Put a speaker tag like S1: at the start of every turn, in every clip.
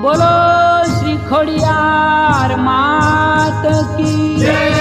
S1: बोलो श्री खोड़ियार मात की जय।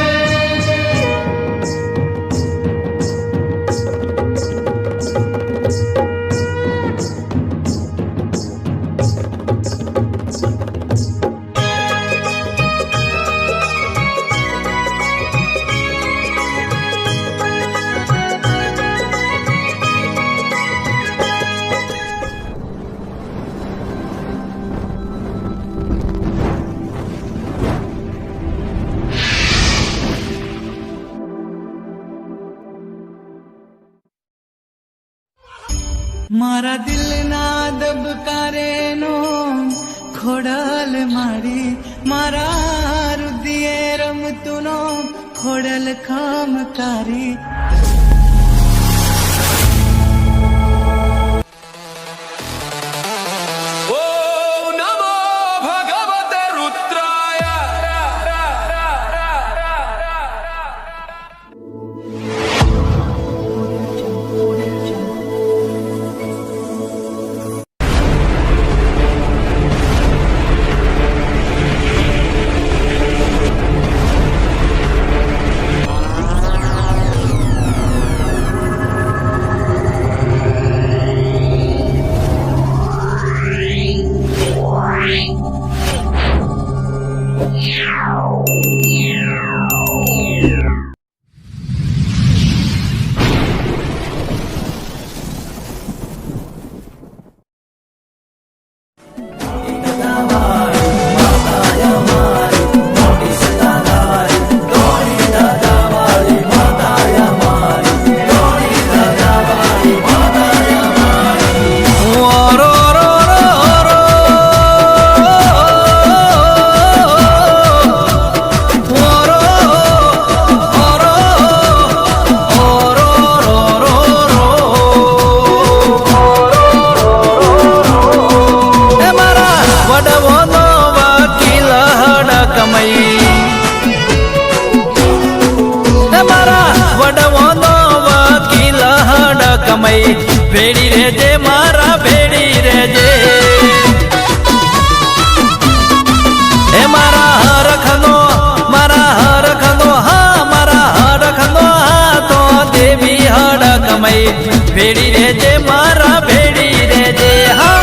S2: मारा दिल ना दबकारे नो खोडल मारी मारा रुदिये रमतु नो खोडल खामकारी भेड़ी रेजे मारा भेड़ी रेजे हे मारा हरखनो हाँ मारा हरखनो हाँ तो देवी हड़कमई भेड़ी रेजे मारा भेड़ी रेजे हाँ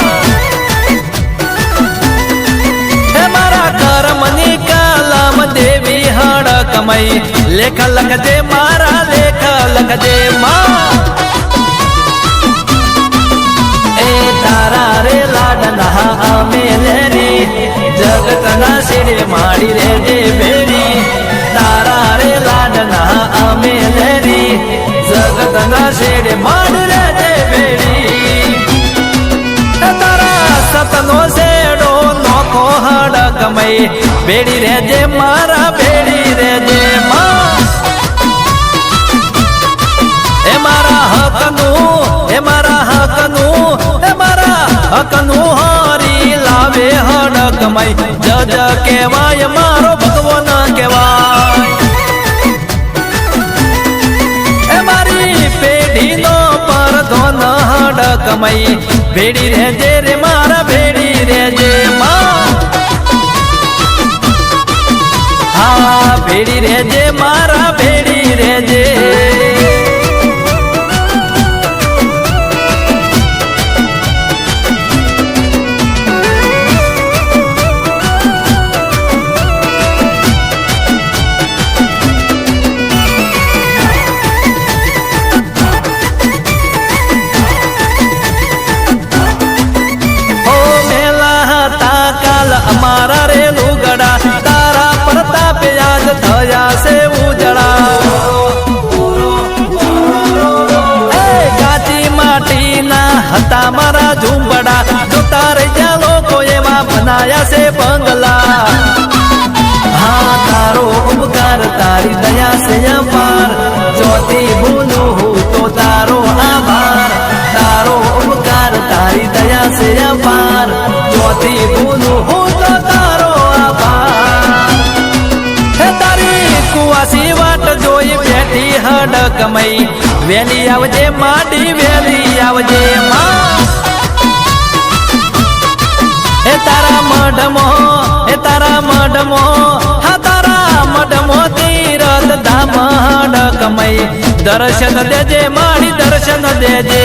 S2: हे मारा करमनी कालम देवी हड़कमई लेख लख जे मारा लेख लख जे माँ तारा रे लाडना मेलेरी जगतना सिरे माड़ी रे जे बेरी तारा रे लाडना मेलेरी जगतना सिरे माड़ी रे जे बेरी तारा सतनो सेडो नोखो हड़कमई बेड़ी रे जे मारा बेड़ी रे जे माँ ए मारा हकनू ए मारा हकनू हकनू हारी लावे हड़कमई जज केवाय मारो भगवान केवाय ए मारी पेढ़ी नो पर धोन हड़कमई भेड़ी रे जे रे मारा भेड़ी रे जे माँ हाँ भेड़ी रे जे मारा भेड़ी रे जे हमारा रे लुगड़ा तारा प्रताप याद थया से उजड़ा काची माटी ना हता मारा झुंबड़ा जो तारे जालो को एवा बनाया से बंगला हाँ तारो उपकार तारी दया से अपार ज्योति भूलू हो तो तारो आभार तारो उपकार तारी दया से अपार ज्योति भूलू हो तो तारो आभार हे तारी कुआसी वाट जोई बेटी हड़कमई वेली आवजे माडी वेली आवजे माँ हे तारा હડકમય દર્શન દેજે મારી દર્શન દેજે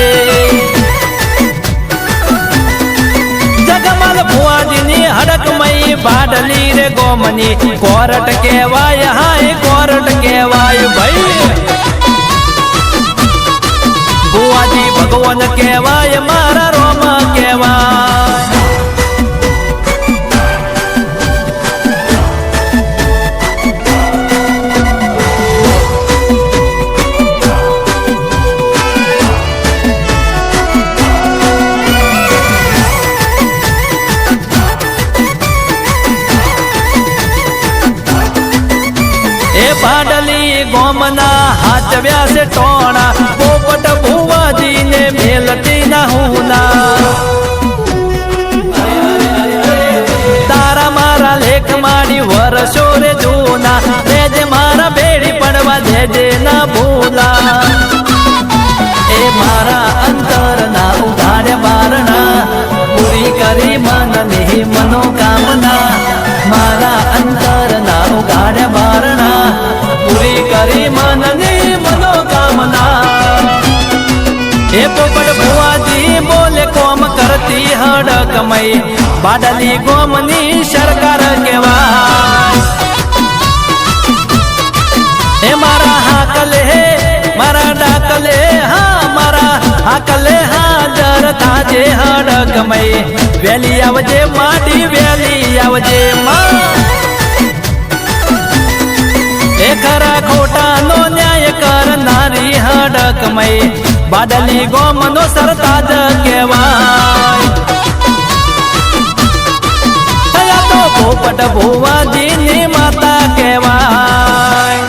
S2: જગમાલ ભુવાજીની હડકમય બાડલી રે ગોમની કોરટ કહેવાય હાય કોરટ કહેવાય ભાઈ ભુવાજી ભગવાન કહેવાય મારા રોમ કહેવાય બાડલી ગોમના હાચવ્યા છે ટોણા પોપટ ભુવાજીને મેલતી ના હુના તારા મારા લેખ મારી વર્ષો રે જૂના દેજે મારા ભેડી પડવા દેજે ના ભૂલા એ મારા અંતર ના ઉઘાડે બારણા પૂરી કરી મનની મનોકામના મારા અંતર ના ઉઘાડે બારણા પૂરી કરી મનની મનોકામના એ પોપટ ભુવાજી બોલે કોમ કરતી હડકમય બાડલી ગોમની સરકાર કહેવાય એ મારા હાકલે મારા ડાકલે હા મારા હાકલે હાજર થાજે હડકમય વેલી આવજે માડી વેલી આવજે માં એ ખરા ખોટા નો ન્યાય કરનારી હડકમય બાડલી ગોમનો સરતાજ કહેવાય થયા તો પોપટ ભુવાજીની માતા કહેવાય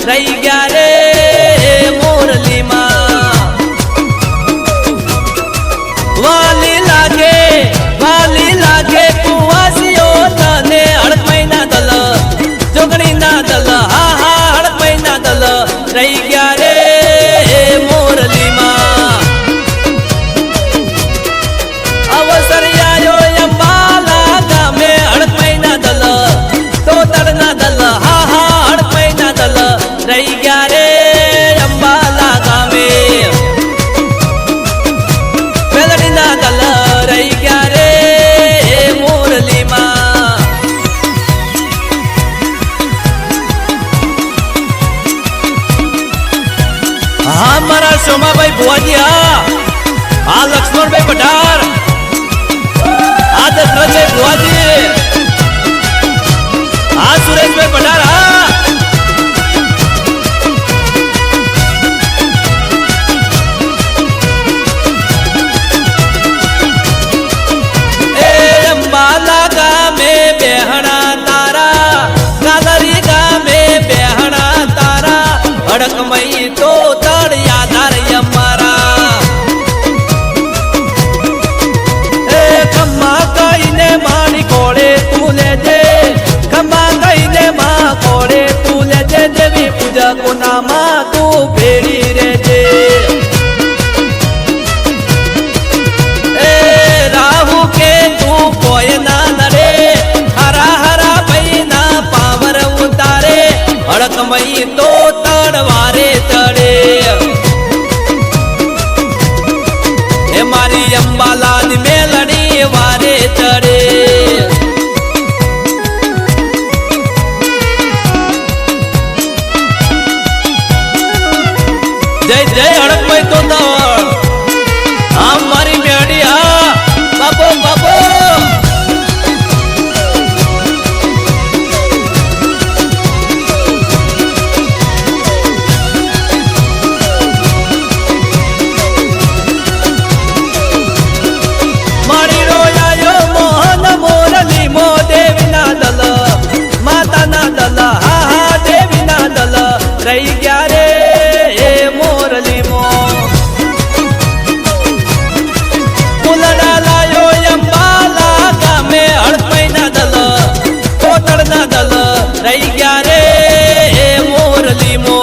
S2: રહી ગયા રે મોરલીમાં વાલી લાગે કુવાસીઓ તને હળક મહિના દલ જોગણી ના દલ હા હળક મહિના દલ રહી ગયા રે મોરલીમાં અવસર આયો અંબાલા ગામે હળક મહિના દલ તો તળના દલ હા હળક મહિના દલ રહી ગયા રે અંબાલા ગામે વેલડીના દલ રહી ગયા રે મોરલીમાં હા મારા સોમાભાઈ ભુવાજી હા લક્ષ્મણભાઈ પઢાર આ દશરથભાઈ ભુવાજી હા સુરેશભાઈ પઢાર હા એ અંબાલા ગામે બેહણા તારા ગાલરી ગામે બેહણા તારા હડકમઈ તો તળ યાદાર અમારા એ ખમ્મા કહીને માણી કોળે તું લેજે ખમ્મા કહીને માં કોળે તું લેજે દેવી પૂજા કોનામાં તું ભેળી રેજે એ રાહુ કે તું કોઈ ના નડે હરા ભાઈ ના પાવર ઉતારે હડકમઈ તો તડવારે ચડે હે મારી અંબાલાની મેલડી વારે ચડે જય જય હડકમઈ તો તળ આ મારી મેળી હા બાપો મારી રોયાયો મોહન મોરલી મો દેવીના દલ માતાના દલ હા દેવીના દલ રહી ગયા રે એ મોરલી મો ફૂલડા લાયો અંબાલા ગામે હળપઈના દલ કોતળના દલ રહી ગયા રે એ મોરલી મો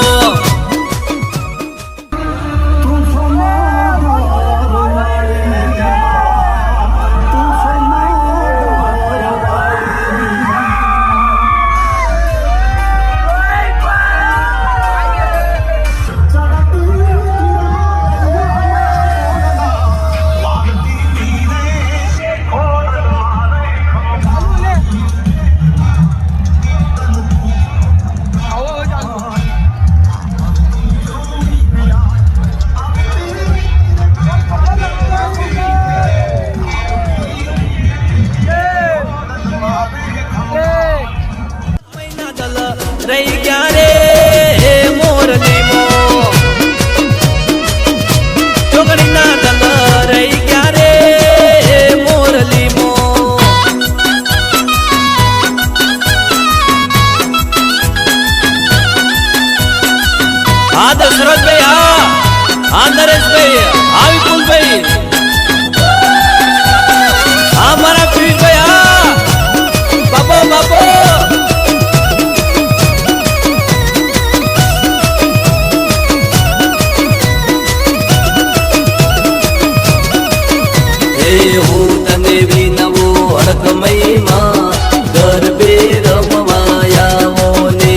S2: રહી ગયા રે મોરલી મો ચોકડીના દલ રહી ગયા રે મોરલી મો હા દશરથભાઈ હા નરેશભાઈ હા વિપુલભાઈ હા મારા પિયુષભાઈ હા બાપો હું તને વિનવો હડકમઈમાં ગરબે રમવાયાવો ને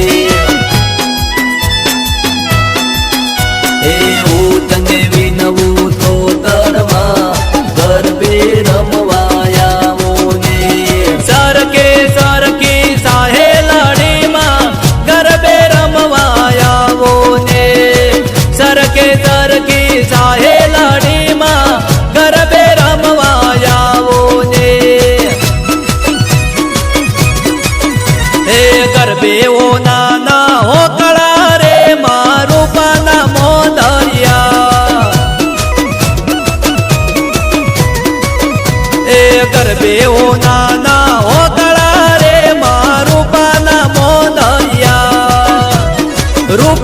S2: હું તને વિનવું તો તળમાં ગરબે રમવાયાવો ને સરકે સાહેલડીમાં ગરબે રમવાયાવો ને સરકે સાહેલડીમાં ગરબે રમવાયાવો ને હે ગરબે ઓ નાના હો કળા રે મારું પાના મોદરિયા એ ગરબે ઓ નાના હો કળા રે મારું પાના મોદરિયા રૂપ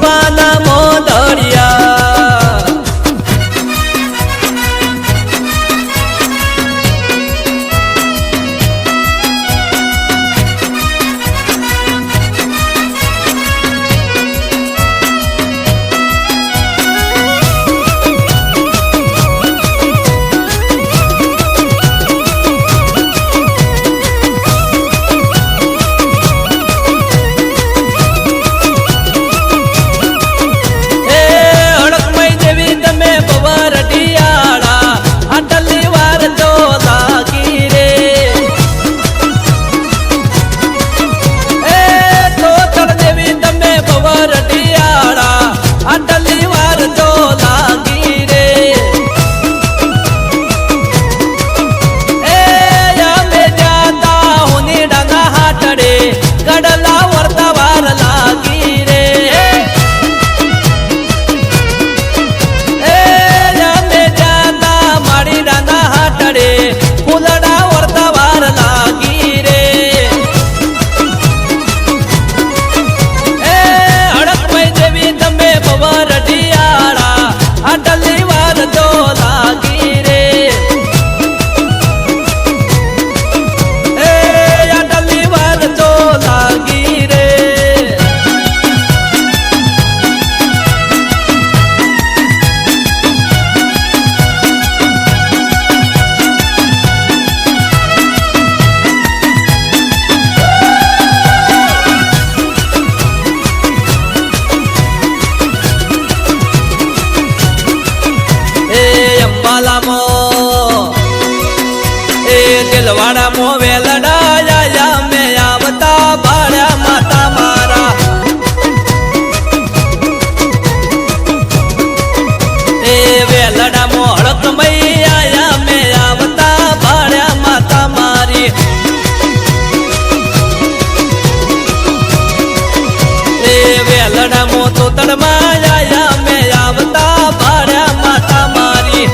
S2: દિલવાડા મો વેલડાયા મેં આવતા ભાડ્યા માતા મારા એ વેલડા મો હળક મૈયા મેં આવતા ભાડ્યા માતા મારી એ વેલડા મો તો તડમાયા મેં આવતા ભાડ્યા માતા મારી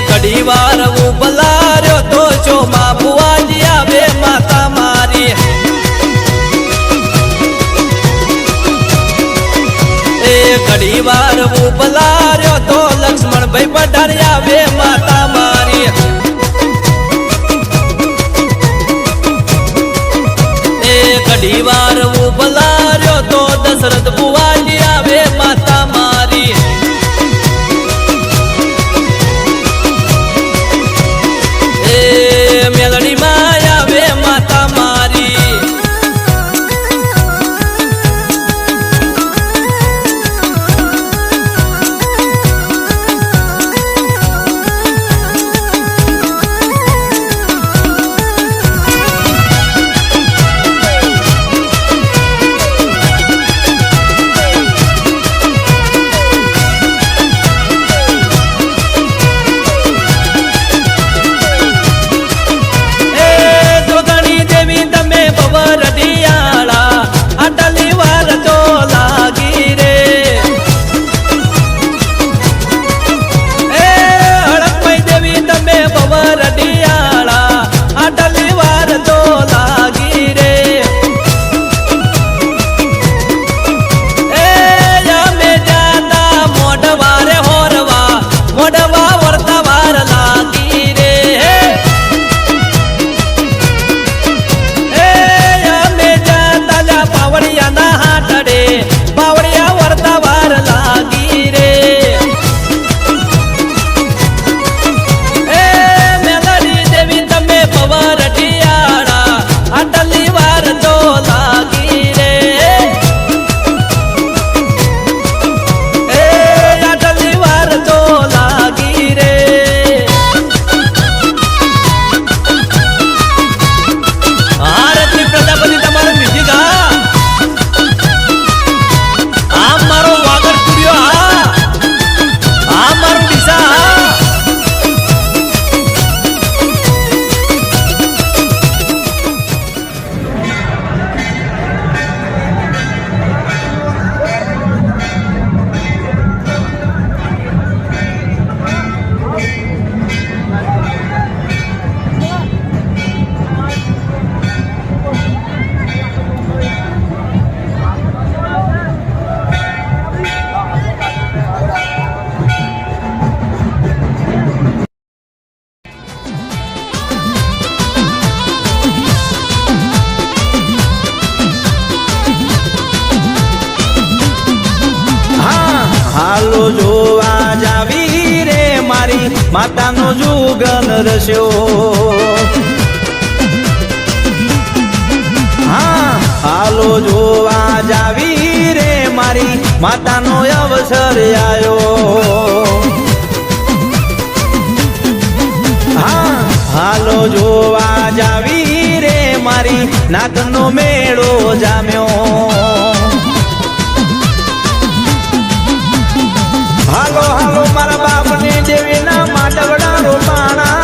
S2: ઘડી વાર હું બલાર્યો તો છો માં બુવાજી આવે માતા મારી એ ઘડી વાર હું બલાર્યો તો લક્ષ્મણભાઈ પઢારી આવે માતા મારી એ ઘડી વાર હું બલાર્યો તો દશરથ બુવાજી આવે માતા મારી મેલડી માયા વે માતા મારી હાલો જોવા જાવી રે મારી માતાનો જુગન રસ્યો હા હાલો જોવા જાવી રે મારી માતાનો અવસર આયો હા હાલો જોવા જાવી રે મારી નાગનો મેળો જામ્યો હાલો હાલો મારા બાપની દેવીના માટવડા રોપાણા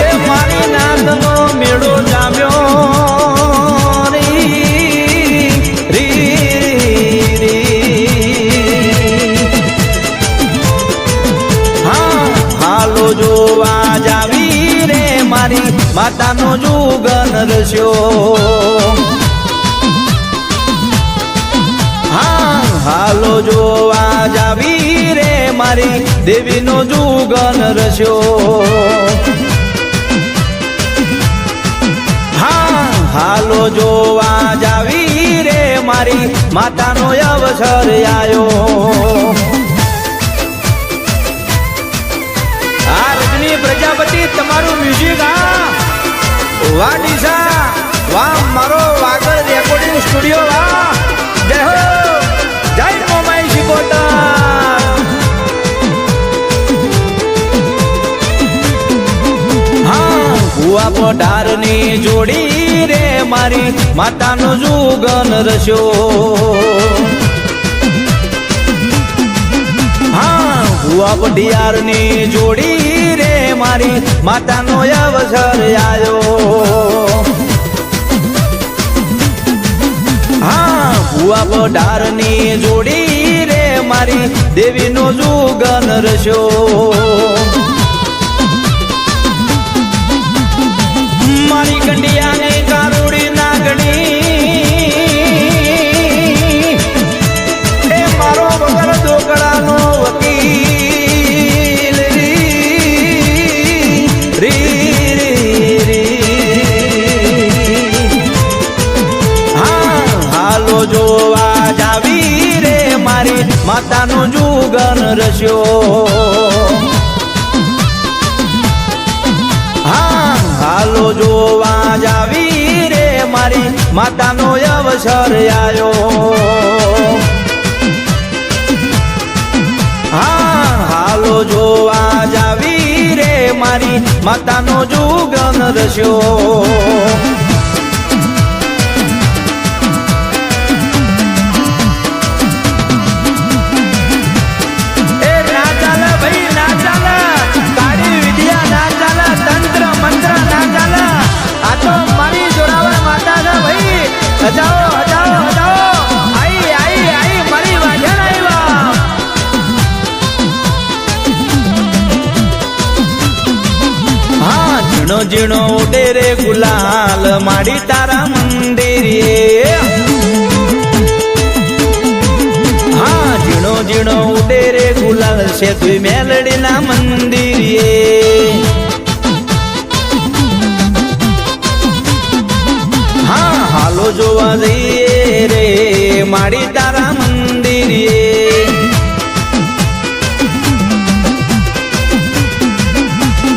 S2: એ મારી નાગનો મેળો જામ્યો હા હાલો જોવા જાવી રે મારી માતાનો જુગન રસ્યો હાલો જોવા જાવી રે મારી દેવીનો જુગન રસ્યો હા હાલો જોવા જાવી રે મારી માતાનો અવસર આયો આ રજની પ્રજાપતિ તમારું મ્યુઝિક વાહ ડીસા વાહ મારો વાગડ રેકોર્ડિંગ સ્ટુડિયો વાહ જય હો જય મોમાઈ શિકોતર ભુવા પઢારની જોડી રે મારી માતાનો જુગન રસ્યો. હા ભુવા પઢિયારની જોડી રે મારી માતાનો અવસર આયો. હા ભુવા પઢારની જોડી રે મારી દેવીનો જુગન રસ્યો. મારી કંડિયાને કારુડી નાગણી એ મારો વગર દોકડાનો વકીલ હા હાલો જોવા જાવી રે મારી માતાનો જુગન રસ્યો. હાલો જોવા જાવી રે મારી માતાનો અવસર આયો. હા હાલો જોવા જાવી રે મારી માતાનો જુગન રસ્યો. હજાઓ હજાઓ હજાઓ આઈ આઈ આઈ મારી વાજણ આવ્યા. હા ઝીણો ઝીણો ઉડે રે ગુલાલ માડી તારા મંદિરે. હા ઝીણો ઝીણો ઉડે રે ગુલાલ છે તું મેલડીના મંદિરે. હાલો જોવા જઈએ રે માડી તારા મંદિરે.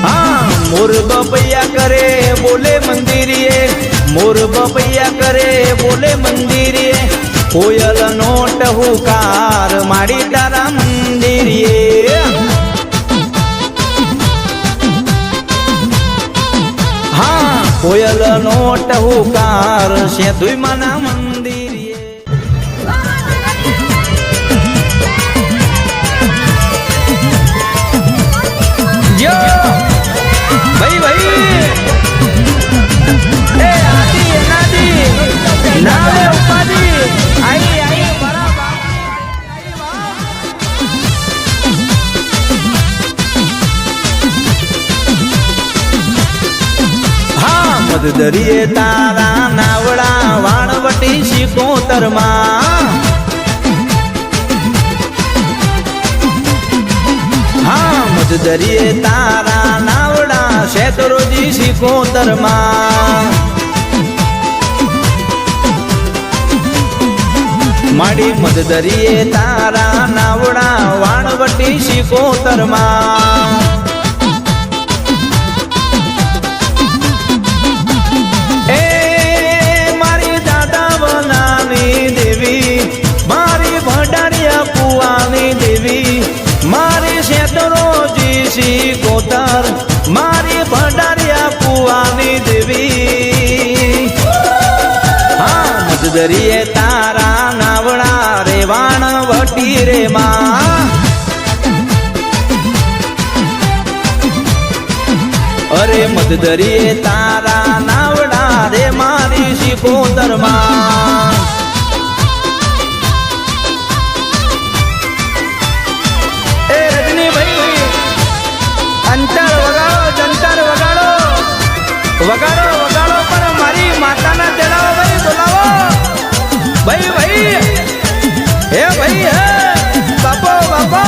S2: હા મોર બપૈયા કરે બોલે મંદિરે. મોર બપૈયા કરે બોલે મંદિરે. કોયલ નો ટહુકાર માડી તારા મંદિરે. હા કોયલ નો ટહુકાર છે દુઈમાના મંદિરે. જો ભાઈ ભાઈ એ આદિ અનાદિ નામે ઉપાધિ આઈ આઈ મારા દરિયે તારા નાવડા વાણવટી શિકોતરમાં. હા મધ દરિયે તારા નાવડા શેતરોજી શિકોતરમાં. માડી મધ દરિયે તારા નાવડા વાણવટી શિકોતરમાં. મારી ભંડારિયા પુવાની દેવી મારી શેતરોજી શિકોતર મારી ભંડારિયા પુવાની દેવી. હા મધ દરિયે તારા નાવડા રે વાણવટી રે માં. અરે મધ દરિયે તારા નાવડા રે મારી શિકોતર માં. અંતર વગાડો જંતર વગાડો વગાડો વગાડો પણ મારી માતાના તેડાવો ભાઈ બોલાવો ભાઈ ભાઈ હે ભાઈ હે બાપો બાપો.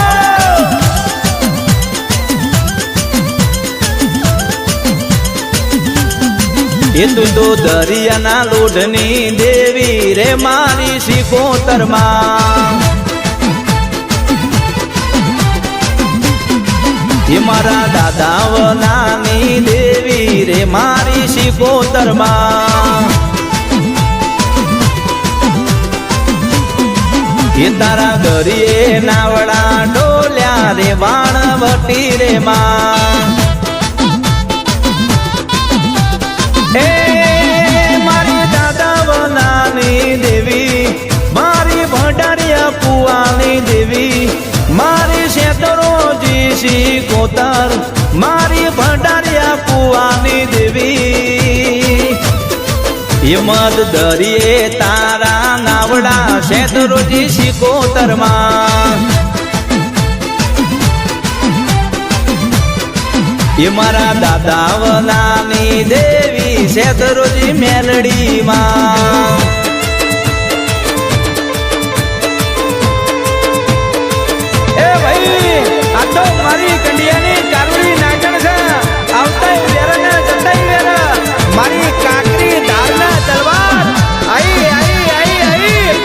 S2: એ તું તો દરિયાના લોઢની દેવી રે મારી શિકોતરમાં. એ મારા દાદાવનાની દેવી રે મારી શિકોતરમાં. એ તારા દરિયે નાવડા ડોલ્યા રે વાણવટી રે માં. શિકોતર મારી ભંડારિયા કુવાની દેવી હિંમત દરિયે તારા નાવડા શેતરોજી શિકોતરમાં એ મારા દાદા વલાની દેવી શેતરોજી મેલડીમાં એ ભાઈ આ તો મારી કંડિયાની કારુડી નાગણ છે આવતા વેરના જતા વેરા મારી કાકરી ધારના તલવાર આઈ આઈ આઈ આઈ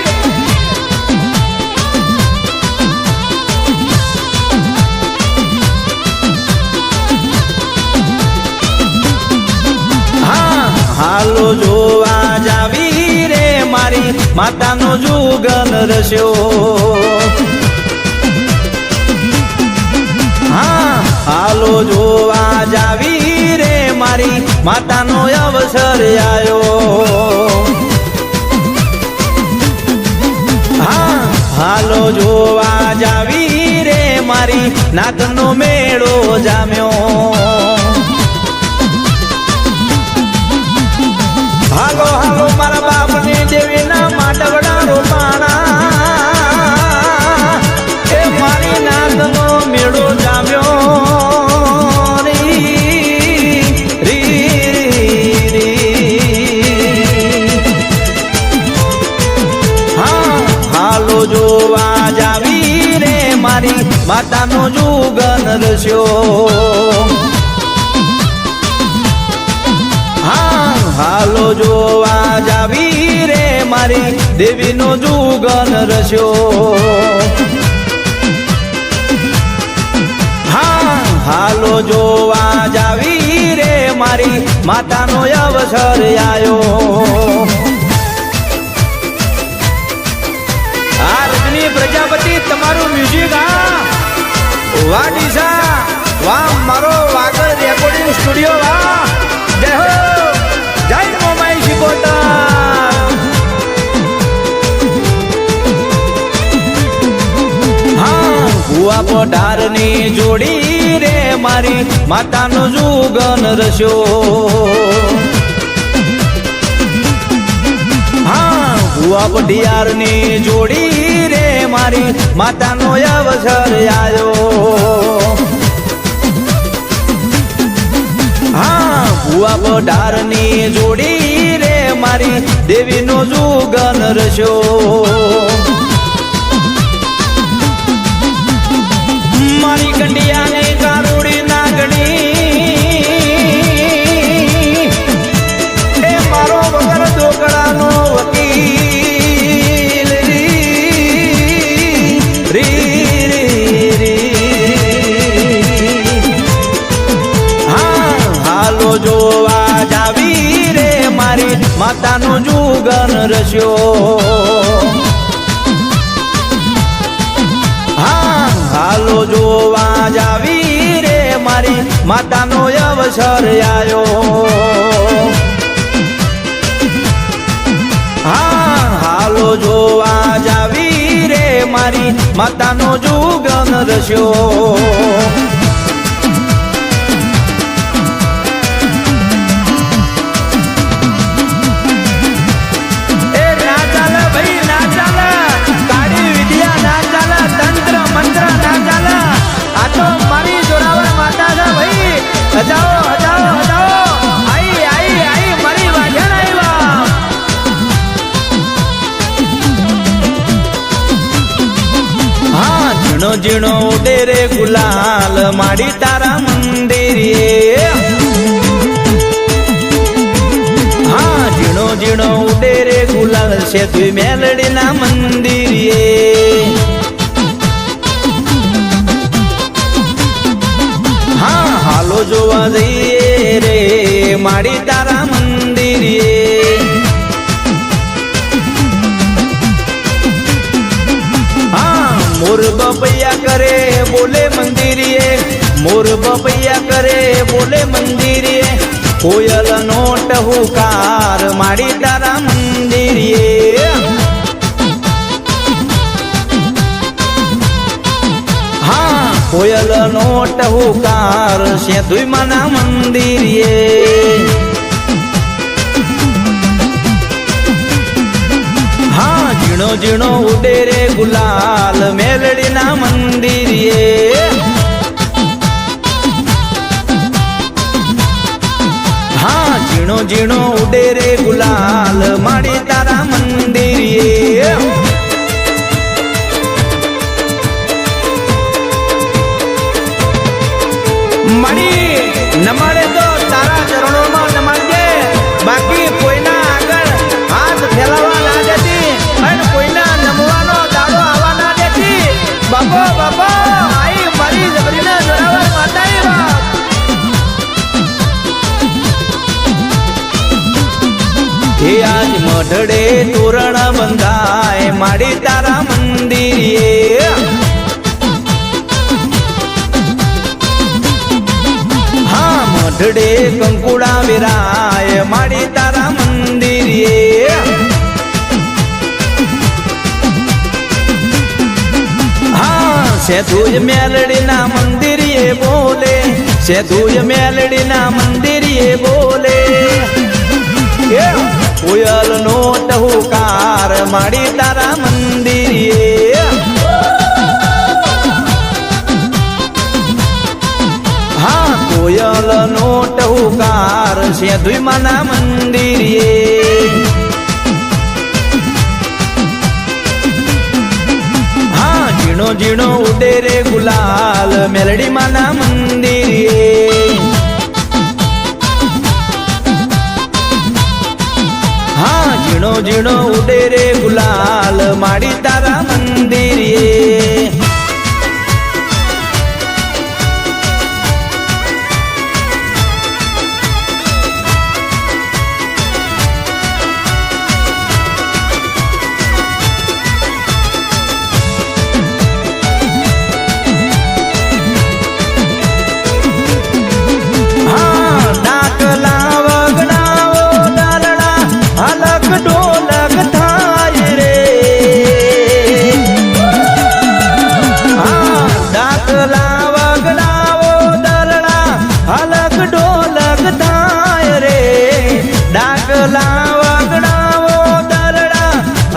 S2: હા હાલો જોવા જાવી રે મારી માતાનો જુગન રસ્યો હાલો જોવા જાવી રે મારી માતાનો અવસર આયો હા હાલો જોવા જાવી રે મારી નાગનો મેળો જામ્યો હાલો હાલો મારા બાપની દેવીના માટવડા રોપાણા એ મારી નાગનો મેળો જામ્યો જોવા જાવી રે મારી માતાનો જુગન રસ્યો હા હાલો જોવા જાવી રે મારી દેવીનો જુગન રસ્યો હા હાલો જોવા જાવી રે મારી માતાનો અવસર આયો પ્રજાપતિ તમારું મ્યુઝિક વાહ ડીસા વાહ મારો વાગડ રેકોર્ડિંગ સ્ટુડિયો વાહ જય હો જય મોમાઈ શિકોતર હા ભુવા પઢારની જોડી રે મારી માતાનો જુગન રસ્યો હા ભુવા પઢિયારની જોડી રે મારી માતાનો અવસર આયો હા ભુવા પઢારની જોડી રે મારી દેવીનો જુગન રસ્યો મારી કંડિયાની કારુડી નાગણી એ મારો વગર ઢોકળાનો વકીલ હાલો જોવા જાવી રે મારી માતાનો જુગન રસ્યો હા હાલો જોવા જાવી રે મારી માતાનો અવસર આયો હા હાલો જોવા જાવી રે મારી માતાનો જુગન રસ્યો હજાઓ હજાઓ હજાઓ આઈ આઈ આઈ મારી વાજણ આવ્યા હા ઝીણો ઝીણો ઉડે રે ગુલાલ માડી તારા મંદિરે હા ઝીણો ઝીણો ઉડે રે ગુલાલ સેતુ મેલડીના મંદિરે હાલો જોવા જઈએ રે માડી તારા મંદિરે હા મોર બપૈયા કરે બોલે મંદિરે મોર બપૈયા કરે બોલે મંદિરે કોયલ નો ટહુકાર માડી તારા મંદિરે હા કોયલ નો ટહુકાર સેતુમાના મંદિરે હા ઝીણો ઝીણો ઉડે રે ગુલાલ મેલડીના મંદિરે હા ઝીણો ઝીણો ઉડે રે ગુલાલ માડી તારા મંદિરે માડી નમાડે તો તારા ચરણોમાં નમાડજે બાકી કોઈના આગળ હાથ ફેલાવા ના દેતી અને કોઈના નમવાનો દાડો આવવા ના દેતી બાપો બાપો આઈ મારી જબરીના જોરાવર માતાએ બાપ હે આજ મઢડે તોરણ બંધાય માડી તારા મંદિરે મઢડે કંકુડા વિરાય માડી તારા મંદિરે હા સેતુજ મેલડીના મંદિરે બોલે સેતુજ મેલડીના મંદિરે બોલે કોયલ નો ટહુકાર માડી તારા મંદિરે હા કોયલ નો ટહુકાર સેતુમાના મંદિરે હા ઝીણો ઝીણો ઉડે રે ગુલાલ મેલડીમાના મંદિરે હા ઝીણો ઝીણો ઉડે રે ગુલાલ માડી તારા મંદિરે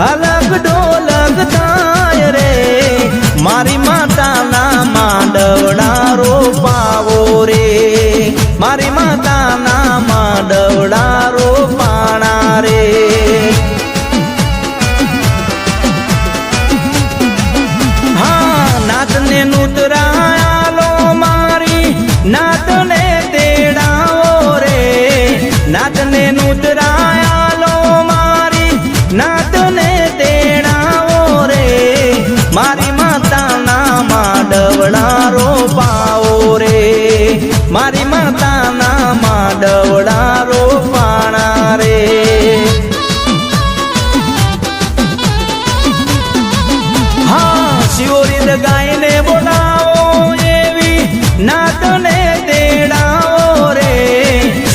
S2: અલગ ઢોલક થાય રે મારી માતાના માંડવડા રોપાવો રે મારી માતાના માંડવડા રોપાણા રે હા નાતને નૂતરાયાલો મારી નાતને તેડાવો રે નાતને નૂતરાયાલો મારી નાતને તેડાવો રે મારી માતાના માંડવડા રોપાવો રે મારી માતાના માંડવડા રોપાણા રે હા શિવરીદ ગાયને બોલાવો એવી નાતને તેડાવો રે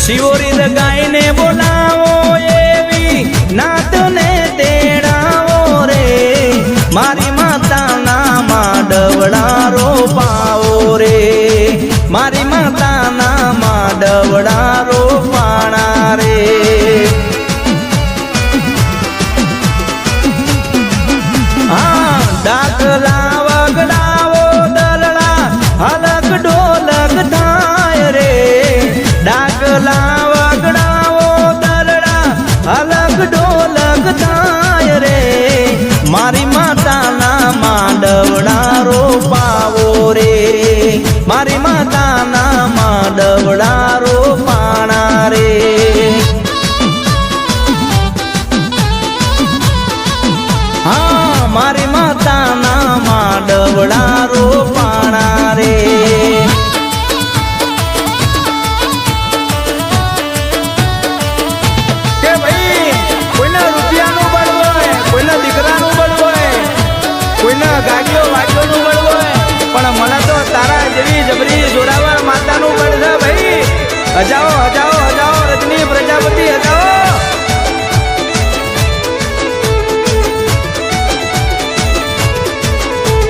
S2: શિવરીદ ગાયને બોલાવો એવી નાતને તેડાવો રે મારી માતાના માંડવડા રોપાવો રે મારી માતાના માંડવડા રોપાણા રે હા ડાકલા વગડાવો દલડા અલગ ઢોલક થાય રે ડાકલા વગડાવો દલડા અલગ ઢોલક થાય રે મારી માતાના માંડવડા રોપાવો રે મારી માતાના માંડવડા રોપાણા રે હા મારી માતાના માંડવડા રોપાણા રે કે ભાઈ કોઈના રૂપિયાનું બળ હોય કોઈના દીકરાનું બળ હોય કોઈના ગાડીઓ વાડીઓનું બળ હોય પણ મને તો તારા જેવી જબરી જોડાવર માતાનું બળ છે ભાઈ હજાઓ હજાઓ હજાઓ રજની પ્રજાપતિ હજાઓ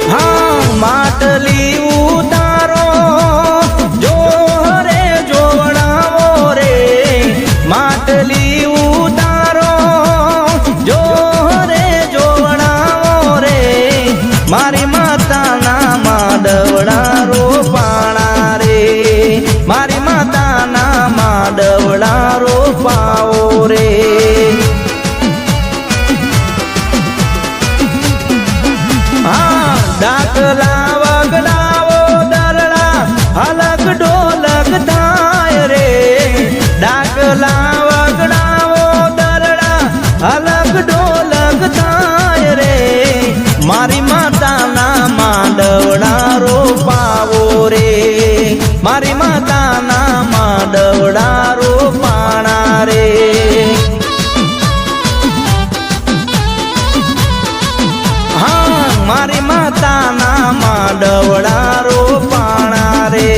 S2: હા માટલી ઉતા મારી માતાના માંડવડા રોપાણા રે હા મારી માતાના માંડવડા રોપાણા રે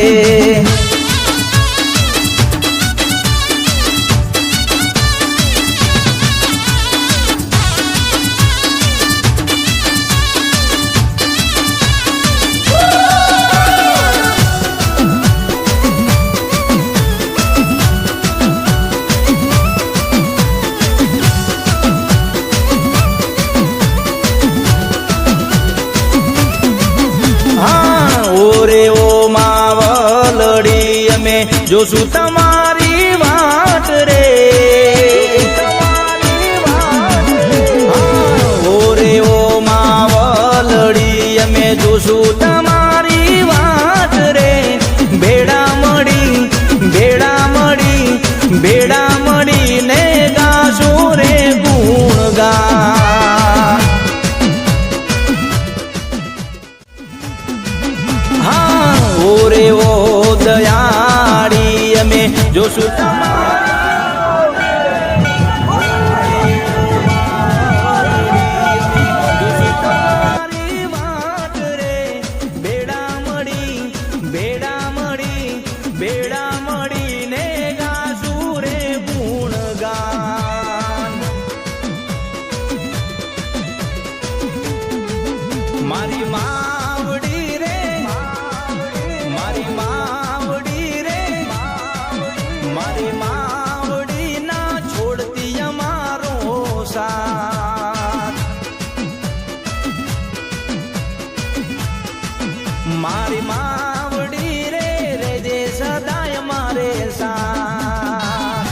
S2: જોશું તમારી વાટ રે ઓરે ઓ માવલડી અમે જોશું તમારી વાટ રે ભેડા મળી ને ગાશું રે ગુણગાન હા ઓરે ઓ દયા જોશું તમારી વાટ રે ભેડા મળી ને ગાશું રે ગુણગાન મારી માવડી રે મારી માવડી ના છોડતી અમારો સાથ મારી માવડી રે રેજે સદાય મારે સાથ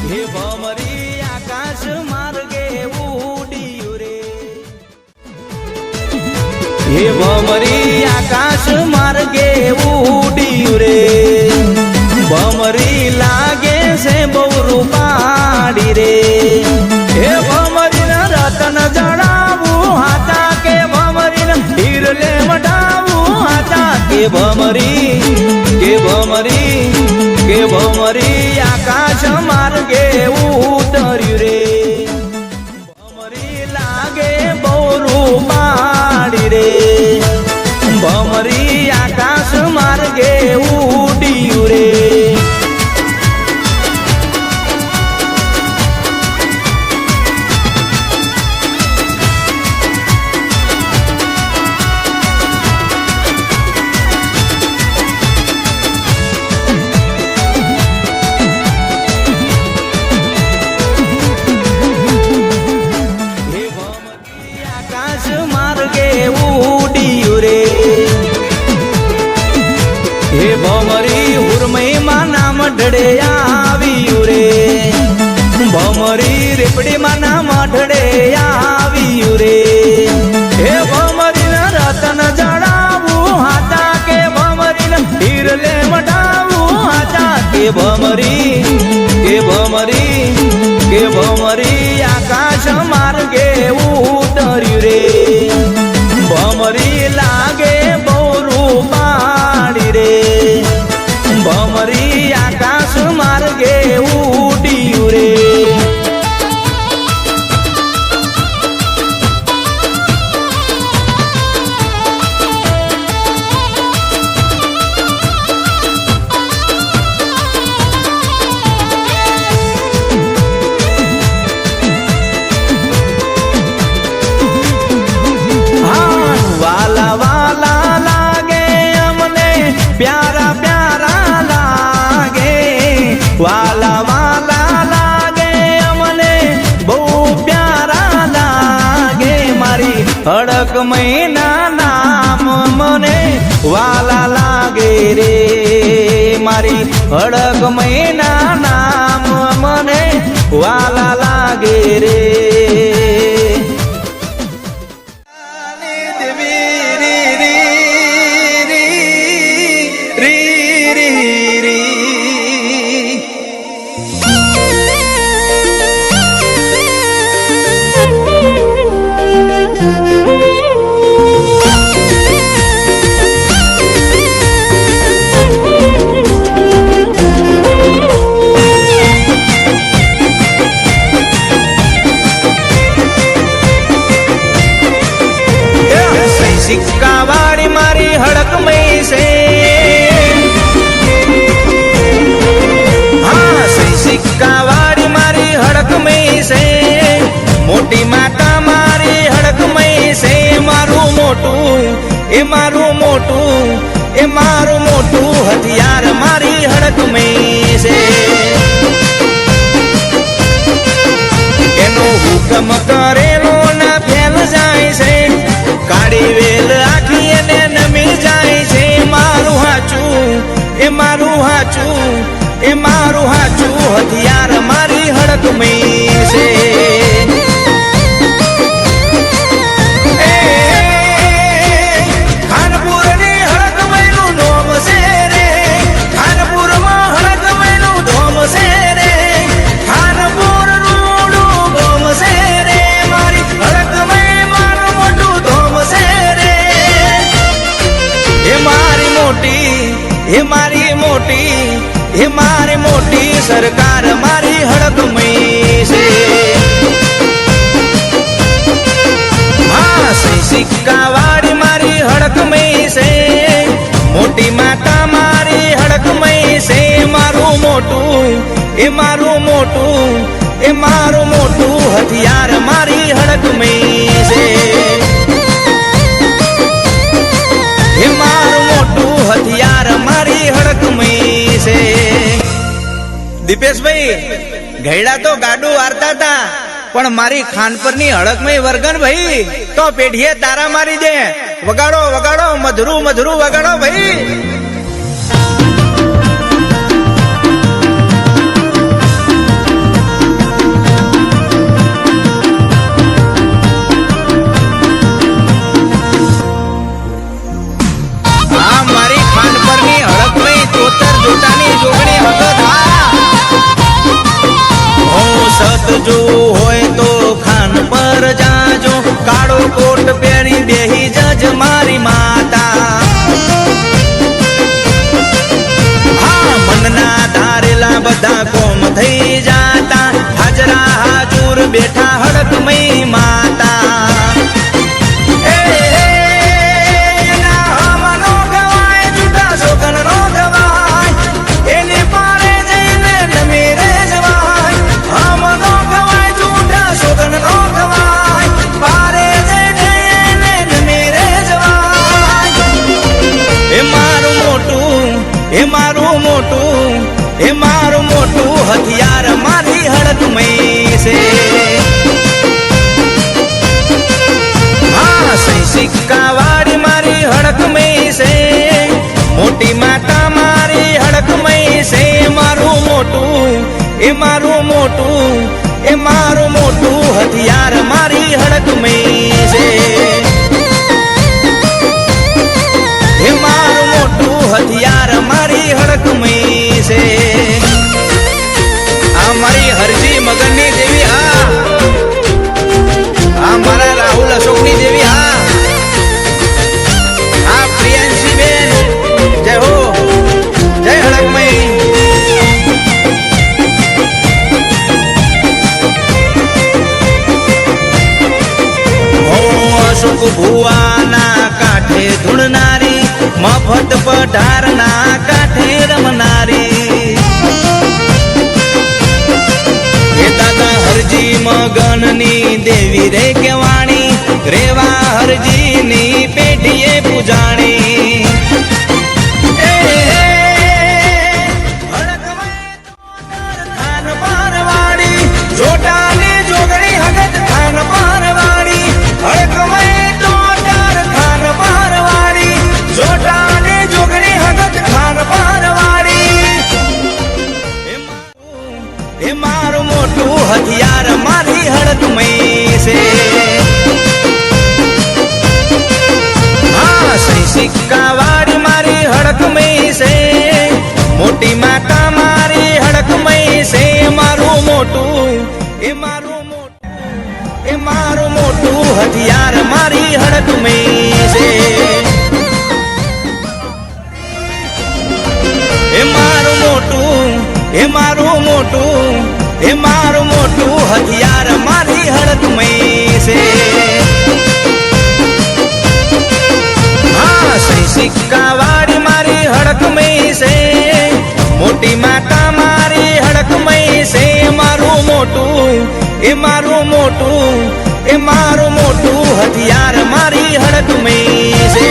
S2: હે ભમરી આકાશ માર્ગે ઉડ્યું રે હે ભમરી આકાશ માર્ગે ઉડ્યું રે ભમરી લાગે છે બહુ રૂપાડી રે હે ભમરી ના રતન જણાવું હાથા કે ભમરી ના હીરલે વટાવું હાથા કે ભમરી આકાશ માર્ગે ઉતર્યું રે ભમરી લાગે બહુ રૂપાડી રે ભમરી આકાશ માર્ગે ઉડ્યું રે હે ભમરી હુરમઈ માં નામ ઢળે આવ્યું રે ભમરી રેપડી માં નામ ઢળે આવ્યું રે હે ભમરી ના રતન જણાવું હાથા કે ભમરી ના હીરલે વટાવું હાથા કે ભમરી આકાશ માર્ગે ઉતર્યું રે ભમરી લાગે બહુ રૂપાડી રે ભમરી આકાશ માર્ગે ઉડ્યું રે વાલા વાલા લાગે અમને બહુ પ્યારા લાગે મારી હડક મહિના નામ મને વાલા લાગે રે મારી હડક મૈના નામ મને વાલા લાગે રે સિક્કા વાળી મારી હડક મઈ છે હા સિક્કા વાળી મારી હડક મઈ છે મોટી માતા મારી હડક મઈ છે મારું મોટું એ મારું મોટું એ મારું મોટું હથિયાર મારી હડક મઈ છે એનો હુકમ કરેલો ના ફેલ જાય છે કાળી વેલ આખી એને નમી જાય છે મારું હાચું એ મારું હાચું એ મારું હાચું હથિયાર મારી હડક મઈ છે ખાનપુરની હડક મઈનું નોમ છે રે ખાનપુરમાં હડક મઈનું ધોમ છે રે ખાનપુર રૂડું ગોમ છે રે મારી હડક મઈ મારું મોટું ધોમ છે રે એ મારી મોટી એ મારી મોટી એ મારી મોટી સરકાર મારી હડક મઈ છે હા સિક્કા વાળી મારી હડક મઈ છે મોટી માતા મારી હડક મઈ છે મારું મોટું એ મારું મોટું એ મારું મોટું હથિયાર મારી હડક મઈ છે એ મારું મોટું હથિયાર મારી હડક મઈ છે દીપેશભાઈ ઘેડા તો ગાડું વારતા હતા પણ મારી ખાનપરની હડકમય વર્ગન ભાઈ તો પેઢીએ તારા મારી દે વગાડો વગાડો મધુરું મધુરું વગાડો ભાઈ આ મારી ખાનપરની હડકમય તોતર જોટાની જોગણી હકત સતજો હોય તો ખાન પર જાજો કાળો કોટ પહેરી બેહી જજ મારી માતા હા મનના ધારેલા બધા કોમ થઈ જાતા હાજરા હાજુર બેઠા હડકમય માતા એ મારું મોટું એ મારું મોટું હથિયાર મારી હડકમય છે હા સિક્કા વાળી મારી હડકમય છે મોટી માતા મારી હડકમય છે મારું મોટું એ મારું મોટું એ મારું મોટું હથિયાર મારી હડકમય છે એ મારું મોટું હથિયાર મારી હડકમય છે આ મારી હરજી મગનની દેવી આ મારા રાહુલ અશોકની દેવી આ પ્રિયાંશી બેન જય હો જય હડકમય અશોક ભુવાના કાંઠે ધૂળનારી મફત પઢારના કાંઠે રમનાર હથિયાર મારી હડકમય છે. હા સહી સિક્કા વાળી મારી હડકમય છે. મોટી માતા મારી હડકમય છે. મારું મોટું એ મારું મોટું એ મારું મોટું હથિયાર મારી હડકમય છે. એ મારું મોટું એ મારું મોટું એ મારું મોટું હથિયાર મારી હડકમય છે. હા સહી સિક્કા વાળી મારી હડકમય છે. મોટી માતા મારી હડકમય છે. મારું મોટું એ મારું મોટું એ મારું મોટું હથિયાર મારી હડકમય છે.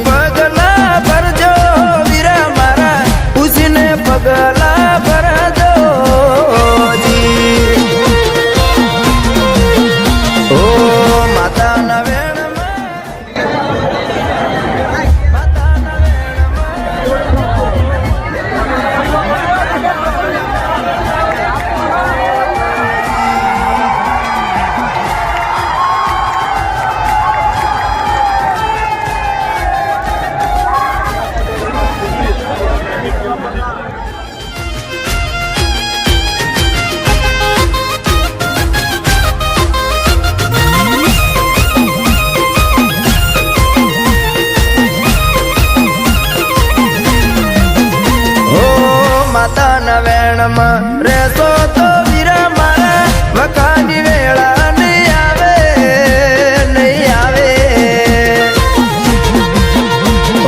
S2: પગલા ભરજો વીરા મારા ઉસીને પગલા ભરજો જી. ઓ માતાના વેણમાં માતાના માતાના વેણમાં રહેશો તો વીરા મારા વખાની વેળા નહીં આવે નહીં આવે.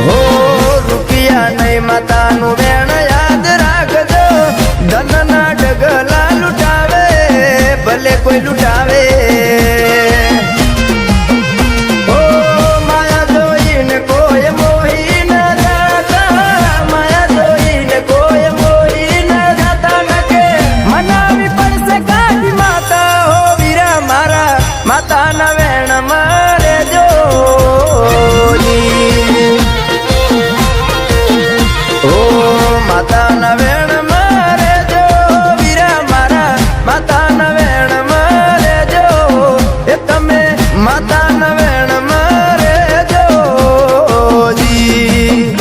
S2: હો રૂપિયા નહીં માતાનું વેણ યાદ રાખજો. ધનના ડગલા લૂંટાવે ભલે કોઈ લૂંટાવે. માતાના વેણ મારે જો ઓ માતાના વેણ મારે જો વીરા મારા માતાના વેણ મારે જો. એ તમે માતાના વેણ મારે જો જી.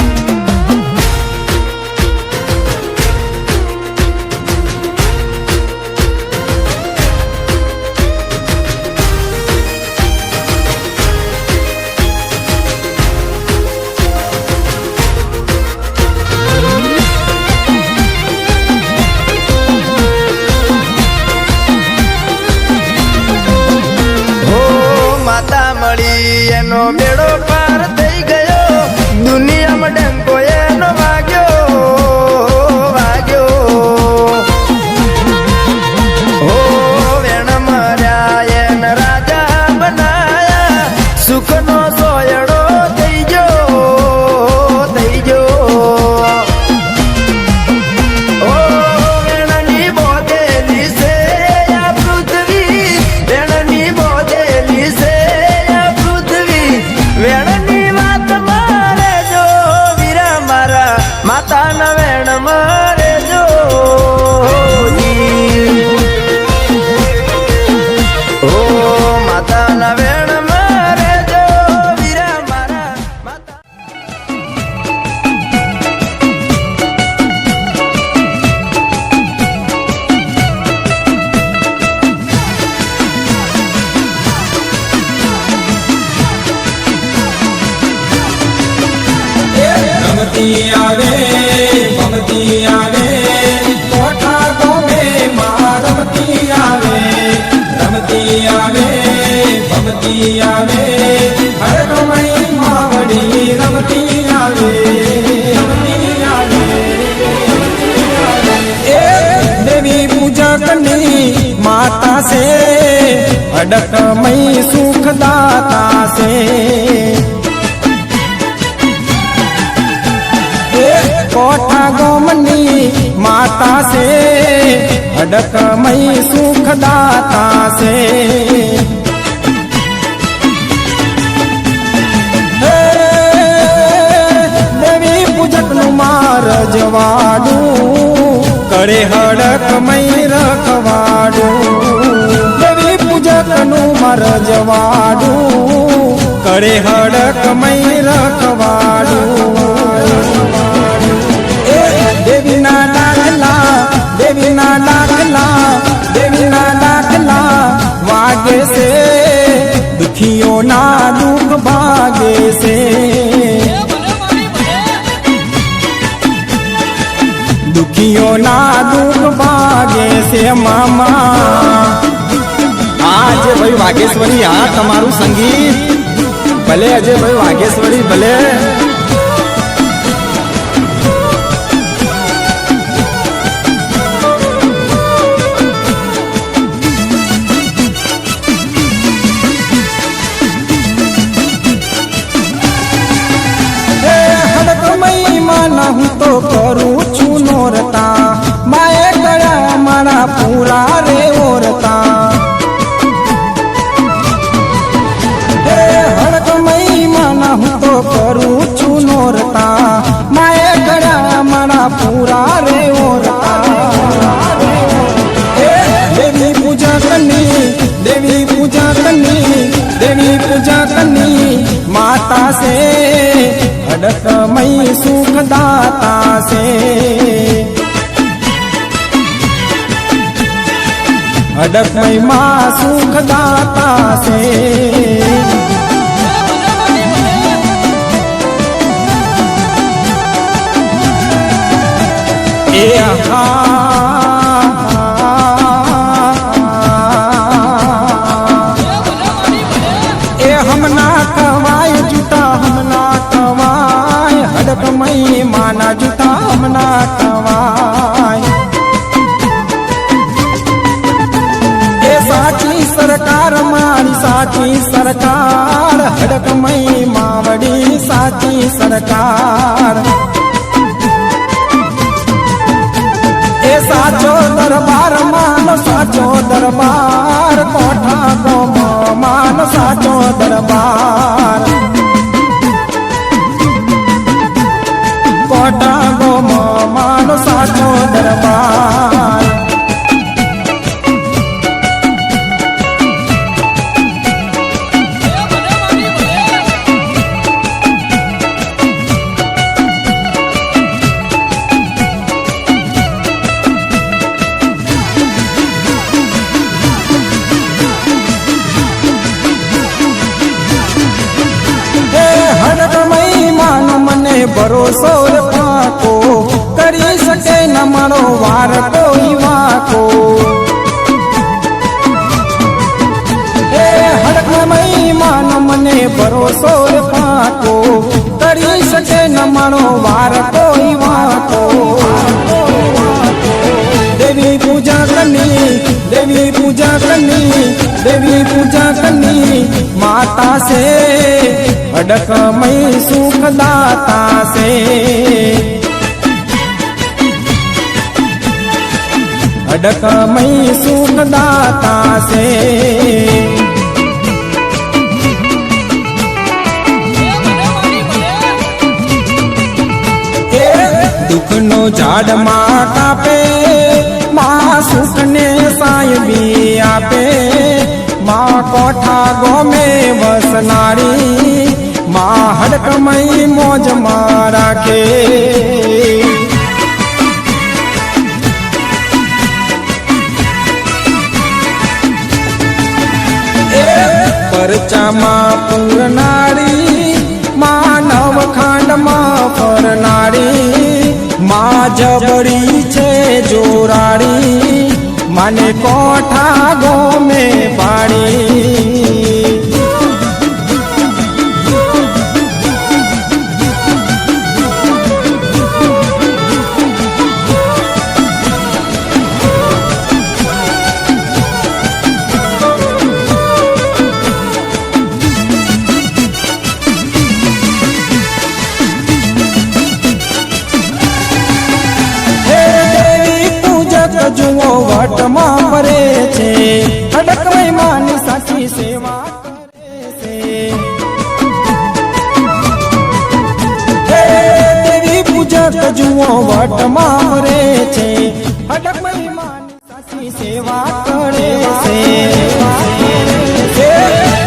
S2: વેણ મારે જો ઓ માતાના વેણ મારે જો વીરા મારા માતા
S3: રમતી આવે કોઠા ગોમે માં રમતી આવે ભમતી આવે હર રમણી માવડી રમતી આવે એ દેવી પૂજા કરની માતા સે અડકમય સુખદાતા સે कोठा गोमनी माता से अडकमयी सुखदाता से देवी पूजक नु मार जवाडू करे हडकमयी रखवाडू देवी पूजक नु मार जवाडू करे हडकमयी रखवाडू देवीना दाखला वागे से दुखियों ना दुख भागे से दुखियों ना दुख भागे से मामा आज भाई वागेश्वरी आ तमारू संगीत भले अजय भाई वागेश्वरी भले હું તો કરું છું નોરતા માએ ગયા મારા પૂરા રે ઓરતા હડકમય માના હું તો કરું છું નોરતા માએ ગયા મારા પૂરા રે ઓરતા દેવી પૂજા કરની દેવી પૂજા કરની દેવી પૂજા કરની माता से अडकमयी सुखदाता से अडकमयी माँ सुखदाता से ए हडकमयी माना जूता हमना कवाय ए साची सरकार मारी साची सरकार हडकमयी मावड़ी साची सरकार ए साचो दरबार मानो साचो दरबार कोठा गो मानो साचो दरबार कोटा गो मानो साचो दरबार हडकमयी मानो मने भरोसो पाको करी सके न मारो वार कोई वाको हडकमयी मानो मने भरोसो पाको करी सके न मारो वार कोई वाको देवी पूजा करनी देवी पूजा करनी देवी पूजा करनी माता से अडकमयी सुखदाता से अडकमयी सुखदाता से દુઃખનો ઝાડમાં કાપે માં સુખને સાયબી આપે માં કોઠા ગોમે વસનારી માં હડકમય મોજમાં રાખે પરચામાં પૂરનારી માનવ ખાંડમાં ફરનારી માં જબડી છે જોરાડી માને કોઠા ગોમે પાડી જુઓ વટમાં ફરે છે હડકમય માની સાચી સેવા કરે છે દેવી પૂજક જુઓ વટમાં ફરે છે હડકમય માની સાચી સેવા કરે છે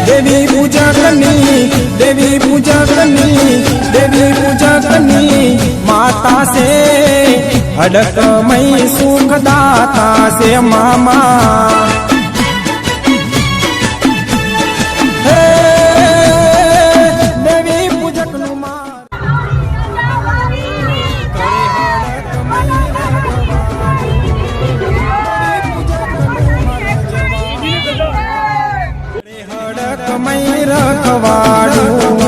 S3: દેવી પૂજકની દેવી પૂજકની દેવી પૂજકની માતા છે હડકમય સુખદાતા છે મામા હે દેવી પૂજકનું હડકમય રખવાડું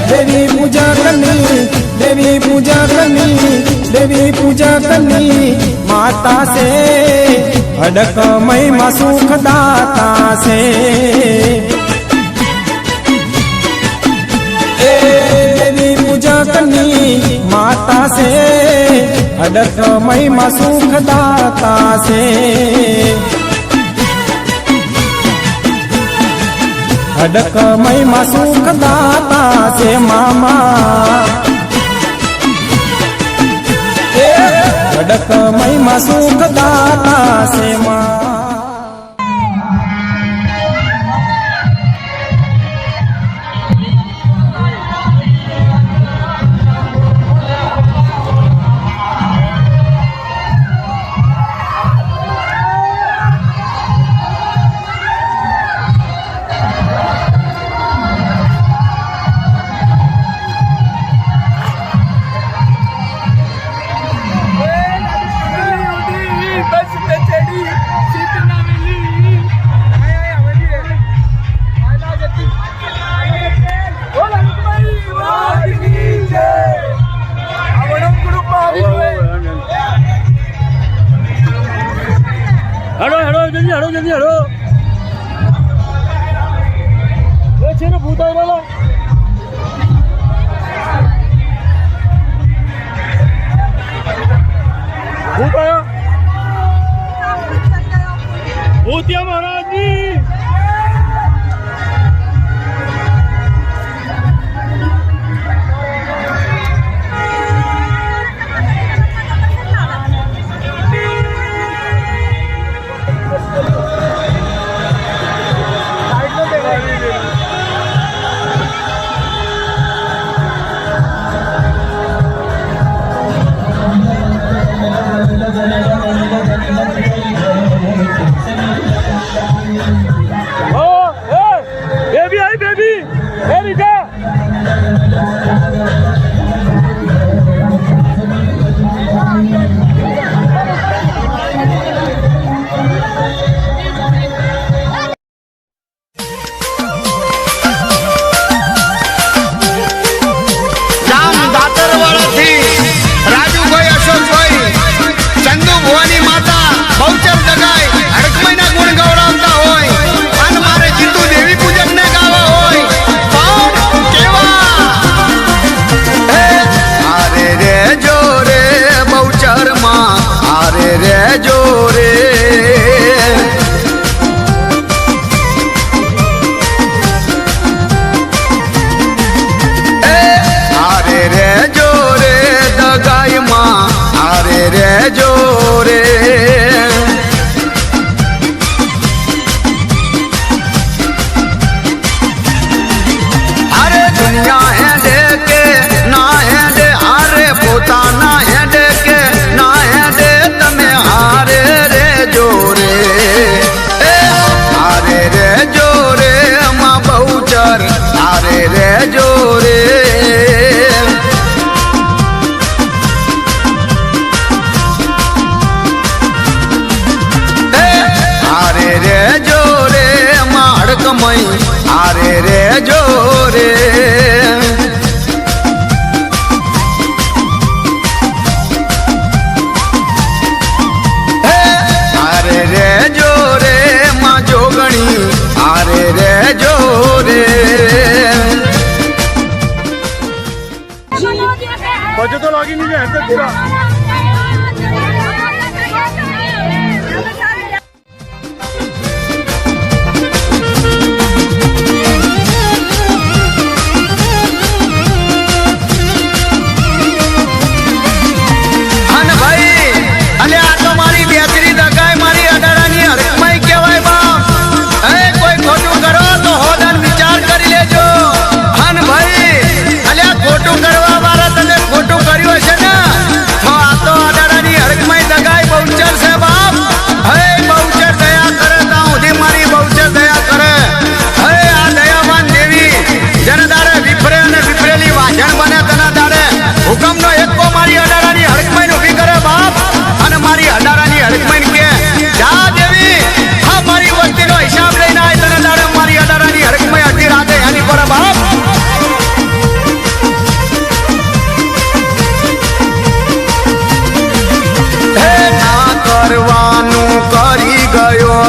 S3: દેવી પૂજકની દેવી પૂજકની દેવી પૂજકની માતા છે હડકમય માં સુખદાતા છે દેવી પૂજકની માતા છે હડકમય માં સુખદાતા છે હડકમય માં સુખદાતા છે મામા હડકમય માં સુખદાતા છે માં
S1: જલ્દી એ છે ને ભૂતાઈ વાળો ભૂતાયા ભૂતિયા મહારાજની
S4: હડકમય આરે રે જોરે આરે રે જોરે માં જોગણી આરે રે જોરે
S1: બજે તો લાગી નહીં જાય એમ પૂરા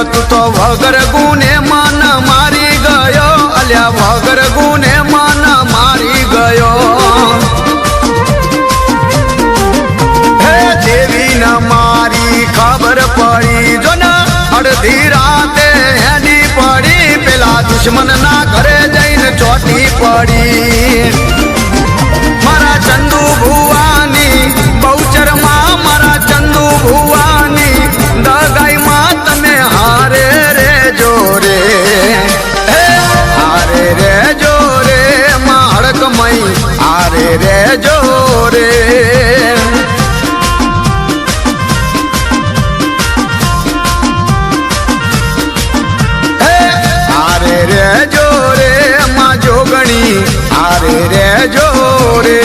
S1: તું તો વગર ગુને મન મારી ગયો અલ્યા વગર ગુને મન મારી ગયો હે દેવી ના મારી ખબર પડી જો ને અડધી રાતે એની પડી પેલા દુશ્મન ના ઘરે જઈને ચોટી પડી મારા ચંદુ ભુવાની બહુચરમાં મારા ચંદુ ભુવાની દગાઈમાં તમે હારે રે જોરે હારે રે જોરે માં હડકમય હારે રે જોરે હારે રે જોરે માં જોગણી હારે રે જોરે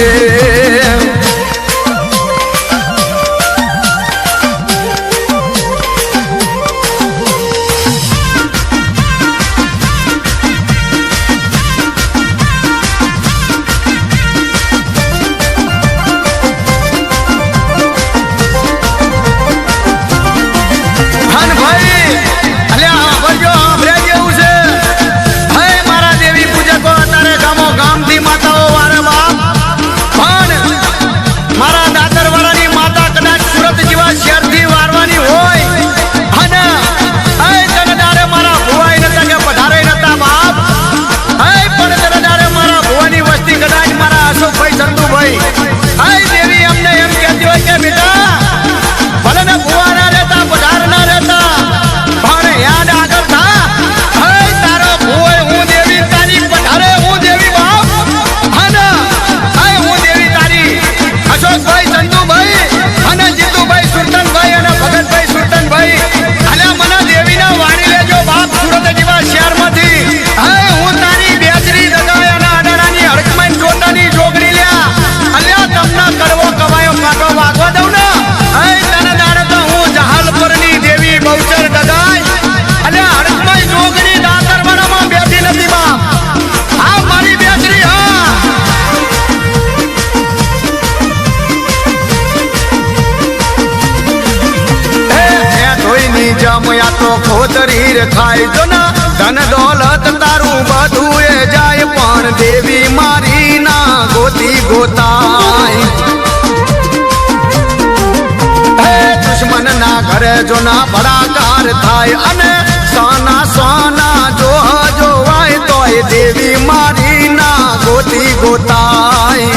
S1: જમયા તો ખોતરી રે ખાય જો ના ધન દોલત તારું બધું એ જાય પણ દેવી મારી ના ગોતી ગોતાય હે દુશ્મન ના ઘરે જો ના ભડાકાર થાય અને સોના સોના જોવાય તોય દેવી મારી ના ગોતી ગોતાય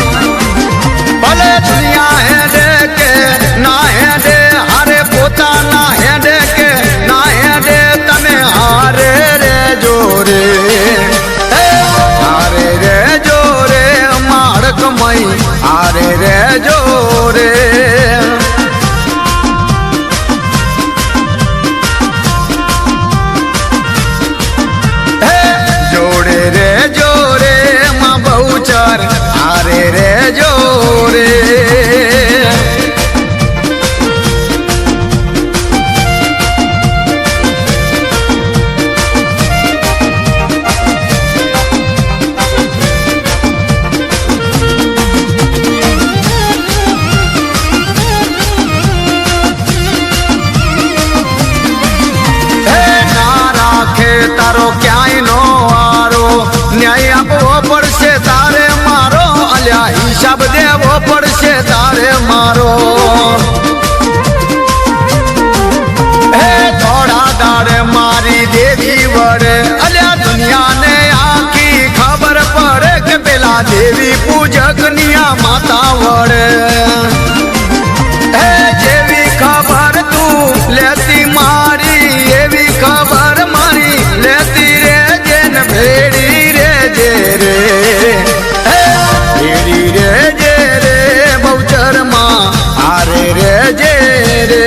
S1: ભલે દુનિયા હે દે કે ના હે દે હારે પોતાના હે દે કે ના હે દે તમે હારે રે જોરે હારે રે જોરે માળકમય હારે રે જોરે જોડે રે જોરે માં બહુચર હારે રે જોરે
S4: મારો હે થોડા દાડે મારી દેવી વડે અલ્યા દુનિયાને આખી ખબર પડે કે પેલા દેવી પૂજક નિયા માતા વડે હે જેવી ખબર તું લેતી મારી એવી ખબર મારી લેતી રે જેન ભેડી રે જે રે હે ભેડી રે જે રે બહુચરમાં આરે રે જે રે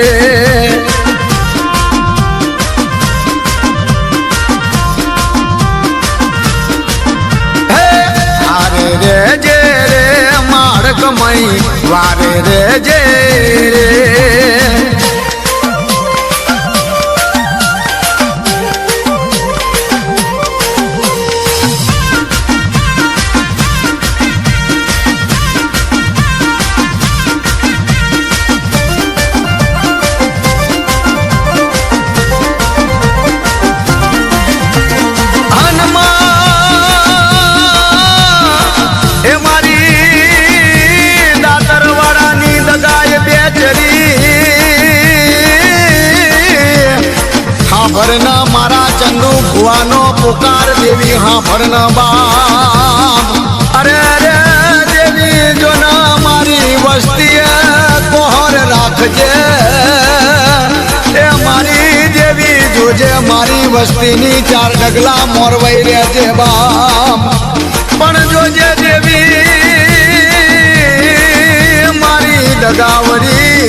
S4: આરે રે જે રે માળકમય વારે રે જે રે ભરના મારા ચંદુ ભુવાનો પુકાર દેવી હા ભરના બાપ અરે રે દેવી જો ના મારી વસ્તીએ કોહર રાખજે એ મારી દેવી જોજે મારી વસ્તીની ચાર ડગલા મોરવાઈ રહેજે બાપ પણ જોજે દેવી મારી ડગાવડી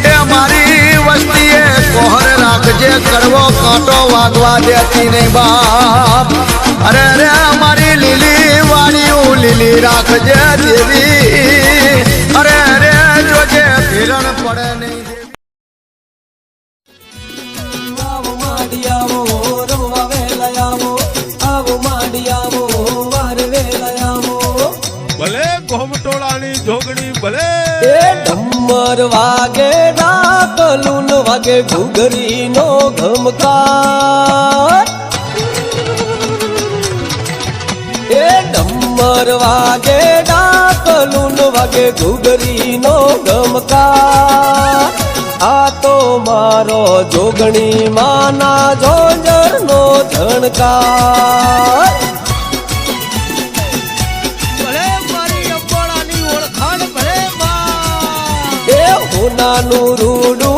S4: એ મારી વસ્તીએ કોહર રાખજે કડવો કાંટો વાગવા દેતી નહીં બાપ અરે રે મારી લીલી વાડીઓ લીલી રાખજે દેવી અરે રે જોજે ભીરણ પડે નહીં
S5: આવો માંડિયાવો રમવા વેલા આવો આવો માંડિયાવો વાર વેલા આવો
S6: ભલે ઘોમટોળાની જોગણી ભલે
S5: એ ડમર વાગે ડાકલુન વાગે ઘૂઘરીનો ઘમકાર એ ડમર વાગે ડાકલુન વાગે ઘૂઘરીનો ઘમકાર આ તો મારો જોગણી માના જોજરનો ઝણકાર
S6: ભલે મારી અંબાળાની ઓળખાણ ભલે માં
S5: એ હોનાનું રૂડું